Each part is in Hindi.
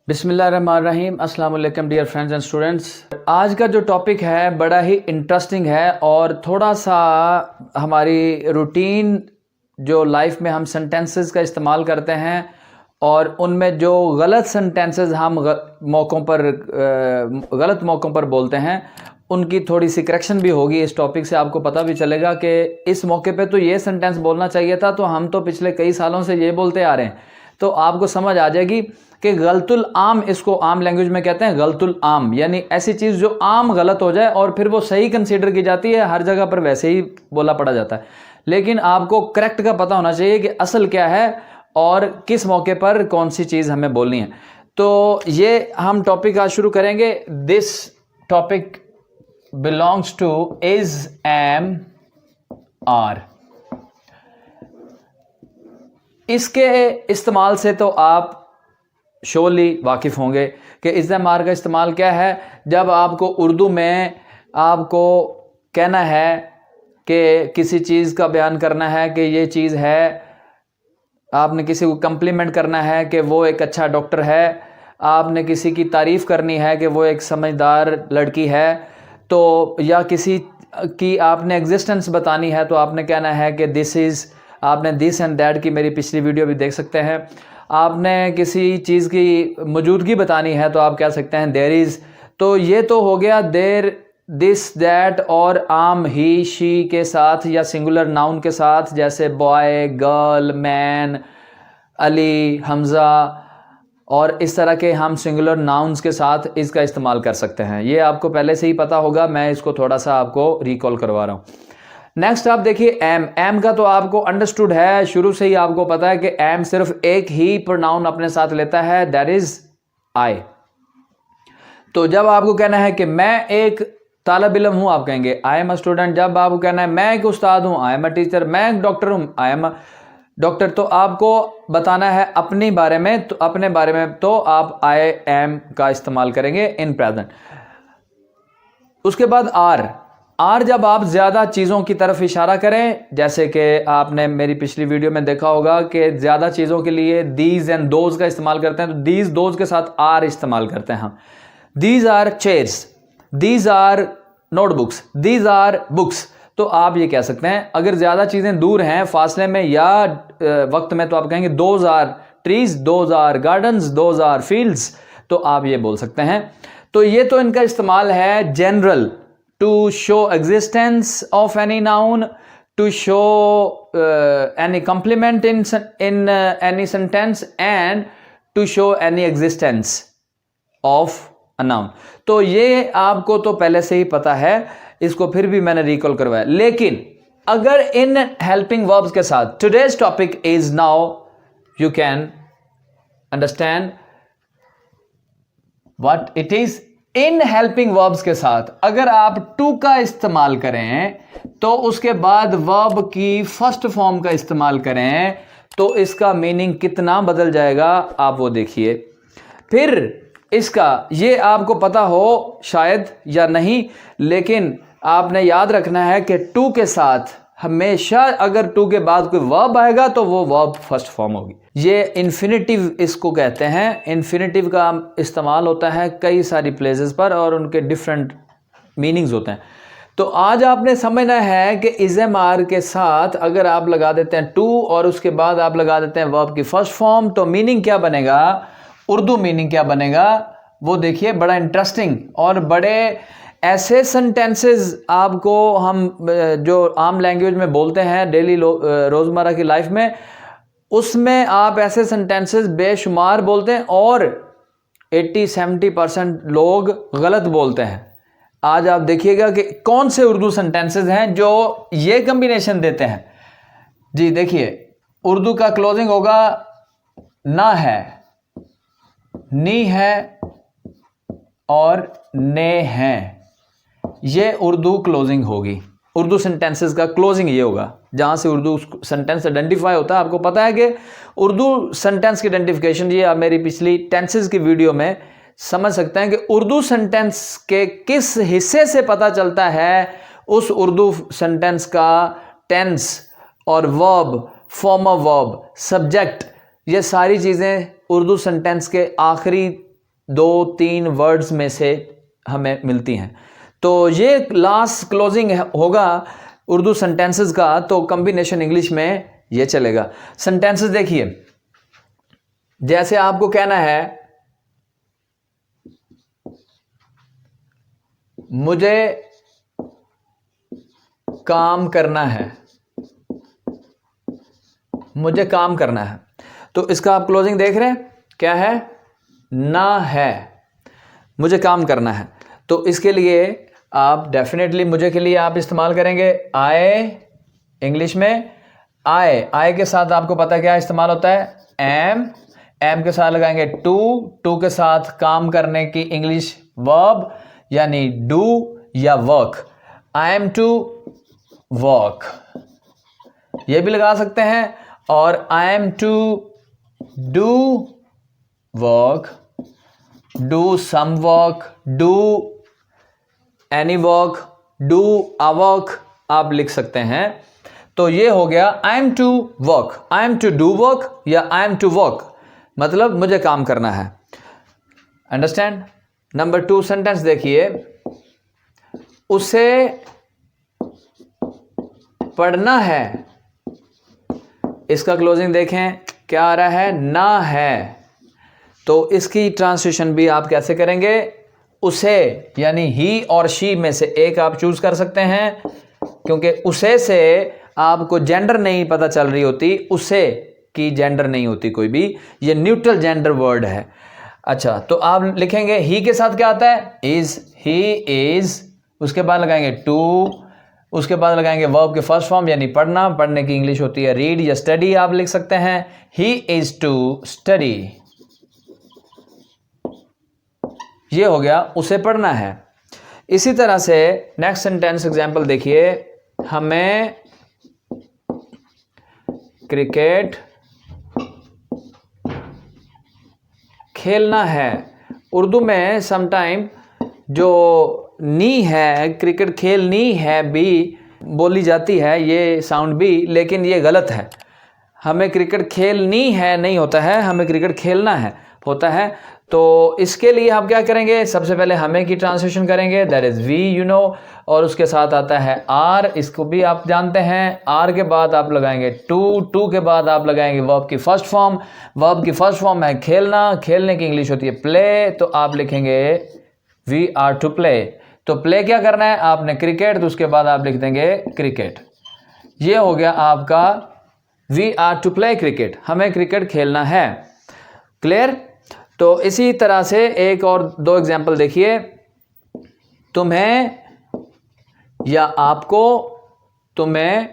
बिस्मिल्लाहिर्रहमानिर्रहीम। अस्सलाम वालेकुम डियर फ्रेंड्स एंड स्टूडेंट्स। आज का जो टॉपिक है बड़ा ही इंटरेस्टिंग है और थोड़ा सा हमारी रूटीन जो लाइफ में हम सेंटेंसेस का इस्तेमाल करते हैं और उनमें जो गलत सेंटेंसेस हम गलत मौक़ों पर बोलते हैं उनकी थोड़ी सी करेक्शन भी होगी। इस टॉपिक से आपको पता भी चलेगा कि इस मौके पे तो ये सेंटेंस बोलना चाहिए था, तो हम तो पिछले कई सालों से ये बोलते आ रहे हैं। तो आपको समझ आ जाएगी कि गलतुल आम, इसको आम लैंग्वेज में कहते हैं गलतुल आम, यानी ऐसी चीज़ जो आम गलत हो जाए और फिर वो सही कंसीडर की जाती है, हर जगह पर वैसे ही बोला पड़ा जाता है। लेकिन आपको करेक्ट का पता होना चाहिए कि असल क्या है और किस मौके पर कौन सी चीज़ हमें बोलनी है। तो ये हम टॉपिक आज शुरू करेंगे। This topic belongs to is, am, are. इसके इस्तेमाल से तो आप शोली वाकिफ़ होंगे कि इज़्ज़म आर का इस्तेमाल क्या है। जब आपको उर्दू में आपको कहना है कि किसी चीज़ का बयान करना है कि ये चीज़ है, आपने किसी को कम्प्लीमेंट करना है कि वो एक अच्छा डॉक्टर है, आपने किसी की तारीफ़ करनी है कि वो एक समझदार लड़की है, तो या किसी की आपने एग्जिस्टेंस बतानी है तो आपने कहना है कि दिस इज़, आपने दिस एंड दैट की मेरी पिछली वीडियो भी देख सकते हैं। आपने किसी चीज़ की मौजूदगी बतानी है तो आप कह सकते हैं देयर इज़। तो ये तो हो गया देर, दिस, दैट और आम, ही, शी के साथ या सिंगुलर नाउन के साथ, जैसे boy, girl, man, Ali, Hamza और इस तरह के हम सिंगुलर नाउन्स के साथ इसका इस्तेमाल कर सकते हैं। ये आपको पहले से ही पता होगा, मैं इसको थोड़ा सा आपको रिकॉल करवा रहा हूँ। नेक्स्ट आप देखिए एम। एम का तो आपको अंडरस्टूड है, शुरू से ही आपको पता है कि एम सिर्फ एक ही प्रोनाउन अपने साथ लेता है, दैट इज आई। तो जब आपको कहना है कि मैं एक तालिब इल्म हूं, आप कहेंगे आई एम अ स्टूडेंट। जब आपको कहना है मैं एक उस्ताद हूं, आई एम अ टीचर। मैं एक डॉक्टर हूं, आई एम अ डॉक्टर। तो आपको बताना है अपने बारे में, तो अपने बारे में तो आप आई एम का इस्तेमाल करेंगे इन प्रेजेंट। उसके बाद आर। आर जब आप ज़्यादा चीज़ों की तरफ इशारा करें, जैसे कि आपने मेरी पिछली वीडियो में देखा होगा कि ज़्यादा चीज़ों के लिए दीज एंड दोज का इस्तेमाल करते हैं, तो दीज दोज के साथ आर इस्तेमाल करते हैं हम। These are chairs, these are notebooks, these are books. तो आप ये कह सकते हैं अगर ज़्यादा चीज़ें दूर हैं फासले में या वक्त में, तो आप कहेंगे those are trees, those are gardens, those are fields. तो आप ये बोल सकते हैं। तो ये तो इनका इस्तेमाल है general, to show existence of any noun, to show any complement in any sentence, and to show any existence of a noun। तो ये आपको तो पहले से ही पता है, इसको फिर भी मैंने रिकॉल करवाया। लेकिन अगर इन हेल्पिंग वर्ब्स के साथ, today's topic is now, you can understand what it is। In helping verbs के साथ अगर आप टू का इस्तेमाल करें तो उसके बाद वर्ब की फर्स्ट फॉर्म का इस्तेमाल करें तो इसका मीनिंग कितना बदल जाएगा आप वो देखिए। फिर इसका ये आपको पता हो शायद या नहीं, लेकिन आपने याद रखना है कि टू के साथ हमेशा अगर टू के बाद कोई वर्ब आएगा तो वो वर्ब फर्स्ट फॉर्म होगी। ये इन्फिनिटिव इसको कहते हैं। इन्फिनिटिव का इस्तेमाल होता है कई सारी प्लेसेस पर और उनके डिफरेंट मीनिंग्स होते हैं। तो आज आपने समझना है कि इज़म आर के साथ अगर आप लगा देते हैं टू और उसके बाद आप लगा देते हैं वर्ब की फर्स्ट फॉर्म, तो मीनिंग क्या बनेगा, उर्दू मीनिंग क्या बनेगा वो देखिए। बड़ा इंटरेस्टिंग और बड़े ऐसे सेंटेंसेस आपको हम जो आम लैंग्वेज में बोलते हैं डेली रोज़मर्रा की लाइफ में, उसमें आप ऐसे सेंटेंसेस बेशुमार बोलते हैं और 80-70% लोग गलत बोलते हैं। आज आप देखिएगा कि कौन से उर्दू सेंटेंसेस हैं जो ये कम्बिनेशन देते हैं। जी देखिए, उर्दू का क्लोजिंग होगा ना है, नी है और ने हैं। ये उर्दू क्लोजिंग होगी। उर्दू सेंटेंसेस का क्लोजिंग ये होगा जहाँ से उर्दू सेंटेंस आइडेंटिफाई होता है। आपको पता है कि उर्दू सेंटेंस की आइडेंटिफिकेशन, ये आप मेरी पिछली टेंसेस की वीडियो में समझ सकते हैं कि उर्दू सेंटेंस के किस हिस्से से पता चलता है उस उर्दू सेंटेंस का टेंस और verb, form of verb, subject, ये सारी चीज़ें उर्दू सेंटेंस के आखिरी 2-3 वर्ड्स में से हमें मिलती हैं। तो ये लास्ट क्लोजिंग होगा उर्दू सेंटेंसेस का, तो कॉम्बिनेशन इंग्लिश में ये चलेगा। सेंटेंसेस देखिए, जैसे आपको कहना है मुझे काम करना है, मुझे काम करना है, तो इसका आप क्लोजिंग देख रहे हैं क्या है, ना है, मुझे काम करना है। तो इसके लिए आप डेफिनेटली मुझे के लिए आप इस्तेमाल करेंगे आई, इंग्लिश में आई के साथ आपको पता क्या इस्तेमाल होता है, एम के साथ लगाएंगे टू के साथ काम करने की इंग्लिश वर्ब यानी डू या work, I am to work ये भी लगा सकते हैं, और I am to do work, do some work, do any work, do a work आप लिख सकते हैं। तो ये हो गया I am to work, I am to do work या आई एम टू वर्क, मतलब मुझे काम करना है। अंडरस्टैंड। नंबर 2 सेंटेंस देखिए, उसे पढ़ना है, इसका क्लोजिंग देखें क्या आ रहा है, ना है। तो इसकी ट्रांसलेशन भी आप कैसे करेंगे, उसे यानी ही और शी में से एक आप चूज कर सकते हैं, क्योंकि उसे से आपको जेंडर नहीं पता चल रही होती, उसे की जेंडर नहीं होती कोई भी, ये न्यूट्रल जेंडर वर्ड है। अच्छा, तो आप लिखेंगे ही के साथ क्या आता है, इज, ही इज, उसके बाद लगाएंगे टू, उसके बाद लगाएंगे वर्ब के फर्स्ट फॉर्म यानी पढ़ना, पढ़ने की इंग्लिश होती है रीड या स्टडी आप लिख सकते हैं, ही इज टू स्टडी, ये हो गया उसे पढ़ना है। इसी तरह से नेक्स्ट सेंटेंस एग्जांपल देखिए, हमें क्रिकेट खेलना है। उर्दू में समटाइम जो नी है, क्रिकेट खेलनी है भी बोली जाती है, ये साउंड भी, लेकिन ये गलत है। हमें क्रिकेट खेलनी है नहीं होता है, हमें क्रिकेट खेलना है होता है। तो इसके लिए आप क्या करेंगे, सबसे पहले हमें की ट्रांसलेशन करेंगे, that is we, you know, और उसके साथ आता है आर, इसको भी आप जानते हैं। आर के बाद आप लगाएंगे टू के बाद आप लगाएंगे वर्ब की फर्स्ट फॉर्म, वर्ब की फर्स्ट फॉर्म है खेलना, खेलने की इंग्लिश होती है प्ले, तो आप लिखेंगे वी आर टू प्ले। तो प्ले क्या करना है आपने, क्रिकेट, तो उसके बाद आप लिख देंगे क्रिकेट। ये हो गया आपका we are to play cricket, हमें क्रिकेट खेलना है। क्लियर। तो इसी तरह से एक और 2 एग्जाम्पल देखिए, तुम्हें या आपको, तुम्हें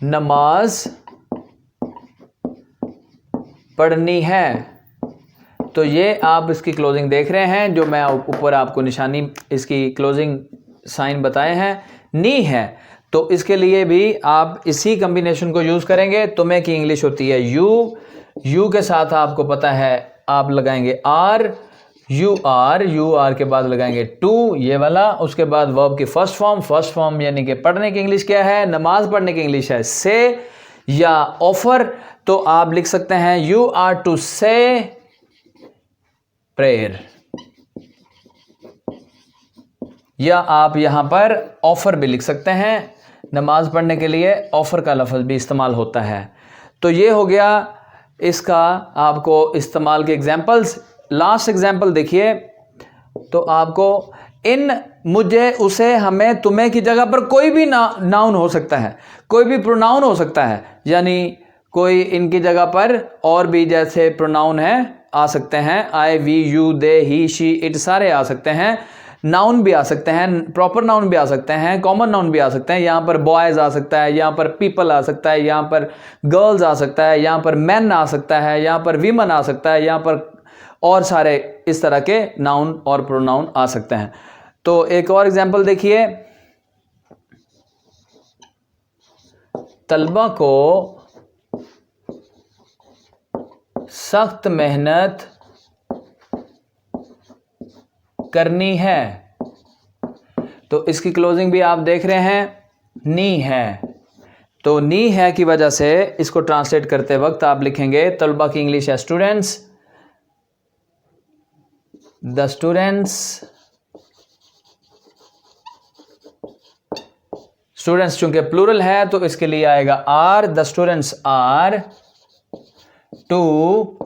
नमाज पढ़नी है। तो ये आप इसकी क्लोजिंग देख रहे हैं, जो मैं ऊपर आपको निशानी इसकी क्लोजिंग साइन बताए हैं, नी है। तो इसके लिए भी आप इसी कॉम्बिनेशन को यूज़ करेंगे। तुम्हें की इंग्लिश होती है यू के साथ आपको पता है आप लगाएंगे आर, यू आर के बाद लगाएंगे टू, ये वाला, उसके बाद वर्ब की फर्स्ट फॉर्म यानी कि पढ़ने की इंग्लिश क्या है, नमाज पढ़ने की इंग्लिश है से या ऑफर। तो आप लिख सकते हैं यू आर टू से प्रेयर, या आप यहां पर ऑफर भी लिख सकते हैं, नमाज पढ़ने के लिए ऑफर का लफ्ज़ भी इस्तेमाल होता है। तो ये हो गया इसका आपको इस्तेमाल के एग्जाम्पल्स। लास्ट एग्जाम्पल देखिए, तो आपको इन, मुझे, उसे, हमें, तुम्हें की जगह पर कोई भी नाउन हो सकता है, कोई भी प्रोनाउन हो सकता है, यानी कोई इनकी जगह पर और भी जैसे प्रोनाउन है आ सकते हैं, I, we, you, they, he, she, it सारे आ सकते हैं। नाउन भी आ सकते हैं, प्रॉपर नाउन भी आ सकते हैं, कॉमन नाउन भी आ सकते हैं। यहाँ पर बॉयज़ आ सकता है, यहाँ पर पीपल आ सकता है, यहाँ पर गर्ल्स आ सकता है, यहाँ पर मैन आ सकता है, यहाँ पर वीमन आ सकता है, यहाँ पर और सारे इस तरह के नाउन और प्रोनाउन आ सकते हैं। तो एक और एग्जांपल देखिए, तलबा को सख्त मेहनत करनी है। तो इसकी क्लोजिंग भी आप देख रहे हैं, नी है। तो नी है की वजह से इसको ट्रांसलेट करते वक्त आप लिखेंगे, तलबा की इंग्लिश है स्टूडेंट्स, द स्टूडेंट्स चूंकि प्लूरल है तो इसके लिए आएगा are, the students are to,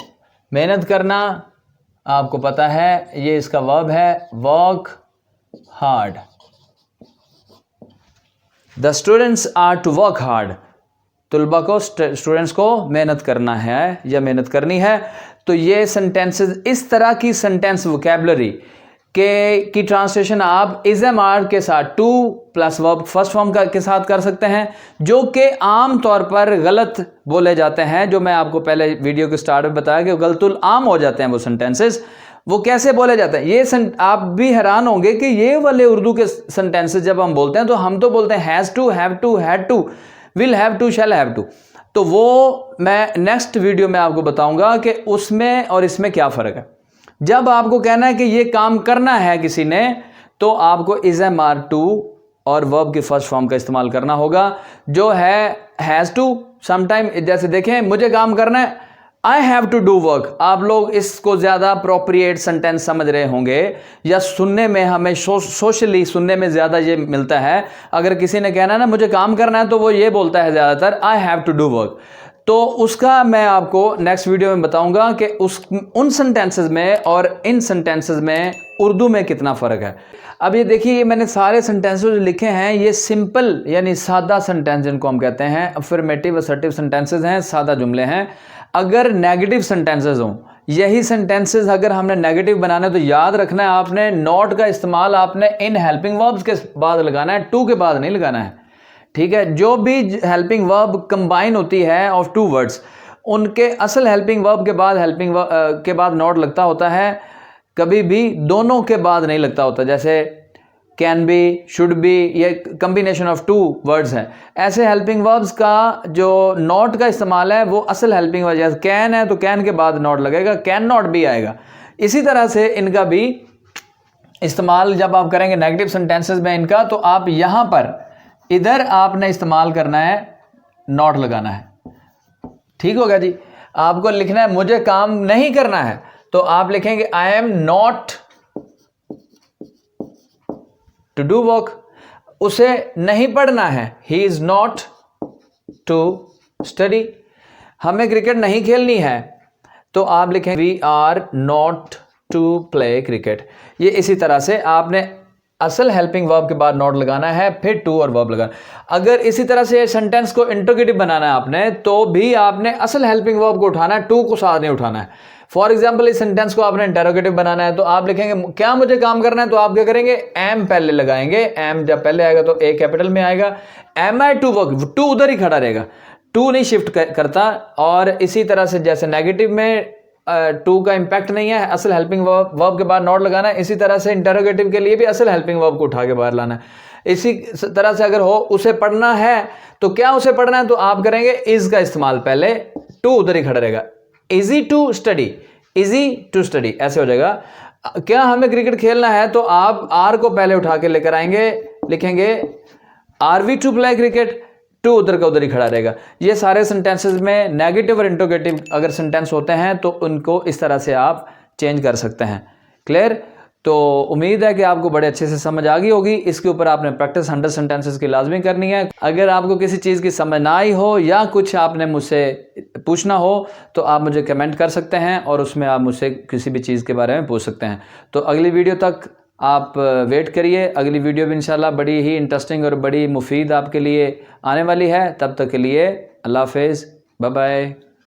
मेहनत करना आपको पता है ये इसका वर्ब है, work hard. The students are to work hard, तुलबा को स्टूडेंट्स को मेहनत करना है या मेहनत करनी है। तो ये सेंटेंसेस, इस तरह की सेंटेंस वोकैबुलरी की ट्रांसलेशन आप इज एम आर के साथ two plus verb first form के साथ कर सकते हैं, जो कि आम तौर पर गलत बोले जाते हैं, जो मैं आपको पहले वीडियो के स्टार्ट में बताया कि गलतुल आम हो जाते हैं वो सेंटेंसेस। वो कैसे बोले जाते हैं ये आप भी हैरान होंगे कि ये वाले उर्दू के सेंटेंसेस जब हम बोलते हैं तो हम तो बोलते हैं has to, have to, had to, will have to, shall have to. तो वो मैं नेक्स्ट वीडियो में आपको बताऊंगा कि उसमें और इसमें क्या फ़र्क है। जब आपको कहना है कि ये काम करना है किसी ने, तो आपको इज एम आर टू और वर्ब की फर्स्ट फॉर्म का इस्तेमाल करना होगा, जो है हैज़ टू। समटाइम जैसे देखें, मुझे काम करना है, I have to do work. आप लोग इसको ज़्यादा अप्रोप्रिएट सेंटेंस समझ रहे होंगे, या सुनने में हमें सोशली सुनने में ज़्यादा ये मिलता है। अगर किसी ने कहना है ना मुझे काम करना है, तो वो ये बोलता है ज़्यादातर I have to do work. तो उसका मैं आपको नेक्स्ट वीडियो में बताऊंगा कि उन सेंटेंसेस में और इन सेंटेंसेस में उर्दू में कितना फ़र्क है। अब ये देखिए, ये मैंने सारे सेंटेंसेस जो लिखे हैं ये सिंपल यानी सादा सेंटेंस जिनको हम कहते हैं, अफर्मेटिव असर्टिव सेंटेंसेस हैं, सादा जुमले हैं। अगर नेगेटिव सेंटेंसेस हों, यही सेंटेंसेस अगर हमने नेगेटिव बनाना है तो याद रखना है आपने नॉट का इस्तेमाल आपने इन हेल्पिंग वर्ब्स के बाद लगाना है, टू के बाद नहीं लगाना है। ठीक है, जो भी हेल्पिंग वर्ब कंबाइन होती है ऑफ टू वर्ड्स, उनके असल हेल्पिंग वर्ब के बाद के बाद नॉट लगता होता है, कभी भी दोनों के बाद नहीं लगता होता। जैसे कैन बी, शुड बी, ये कम्बिनेशन ऑफ टू वर्ड्स हैं। ऐसे हेल्पिंग वर्ब्स का जो नॉट का इस्तेमाल है वो असल हेल्पिंग वर्ब, जैसे कैन है तो कैन के बाद नॉट लगेगा, कैन नॉट भी आएगा। इसी तरह से इनका भी इस्तेमाल जब आप करेंगे नेगेटिव सेंटेंसेस में इनका, तो आप यहाँ पर इधर आपने इस्तेमाल करना है, नॉट लगाना है। ठीक होगा जी। आपको लिखना है मुझे काम नहीं करना है, तो आप लिखेंगे I am not to do work. उसे नहीं पढ़ना है, he is not to study. हमें क्रिकेट नहीं खेलनी है, तो आप लिखेंगे we are not to play cricket. ये इसी तरह से आपने असल हेल्पिंग वर्ब के बाद नॉट लगाना है, फिर टू और वर्ब लगाना। अगर इसी तरह से सेंटेंस को इंटरोगेटिव बनाना है आपने, तो भी आपने असल हेल्पिंग वर्ब को उठाना है, टू को साथ नहीं उठाना है। फॉर एग्जाम्पल, इस सेंटेंस को आपने इंटरोगेटिव बनाना है, तो आप लिखेंगे क्या मुझे काम करना है, तो आप क्या करेंगे, एम पहले लगाएंगे। एम जब पहले आएगा तो ए कैपिटल में आएगा। Am I to work, to उधर ही खड़ा रहेगा, टू नहीं शिफ्ट करता। और इसी तरह से जैसे नेगेटिव में टू का इंपैक्ट नहीं है, असल हेल्पिंग वर्ब के बाद नॉट लगाना है। इसी तरह से इंटरोगेटिव के लिए भी असल हेल्पिंग वर्ब को उठा के बाहर लाना है। इसी तरह से अगर हो उसे पढ़ना है, तो क्या उसे पढ़ना है, तो आप करेंगे इज का इस्तेमाल पहले, टू उधर ही खड़ा रहेगा। Easy to study, easy to study, ऐसे हो जाएगा। क्या हमें क्रिकेट खेलना है, तो आप आर को पहले उठा के लेकर आएंगे, लिखेंगे are we to play cricket, to उधर का उधर ही खड़ा रहेगा। ये सारे सेंटेंसेस में नेगेटिव और इंटरोगेटिव अगर सेंटेंस होते हैं तो उनको इस तरह से आप चेंज कर सकते हैं। क्लियर? तो उम्मीद है कि आपको बड़े अच्छे से समझ आ गई होगी। इसके ऊपर आपने प्रैक्टिस 100 सेंटेंसेस की लाजमी करनी है। अगर आपको किसी चीज़ की समझ ना आई हो या कुछ आपने मुझसे पूछना हो, तो आप मुझे कमेंट कर सकते हैं और उसमें आप मुझसे किसी भी चीज़ के बारे में पूछ सकते हैं। तो अगली वीडियो तक आप वेट करिए। अगली वीडियो भी इंशाल्लाह बड़ी ही इंटरेस्टिंग और बड़ी मुफीद आपके लिए आने वाली है। तब तक के लिए अल्लाह हाफ़िज़, बाय बाय।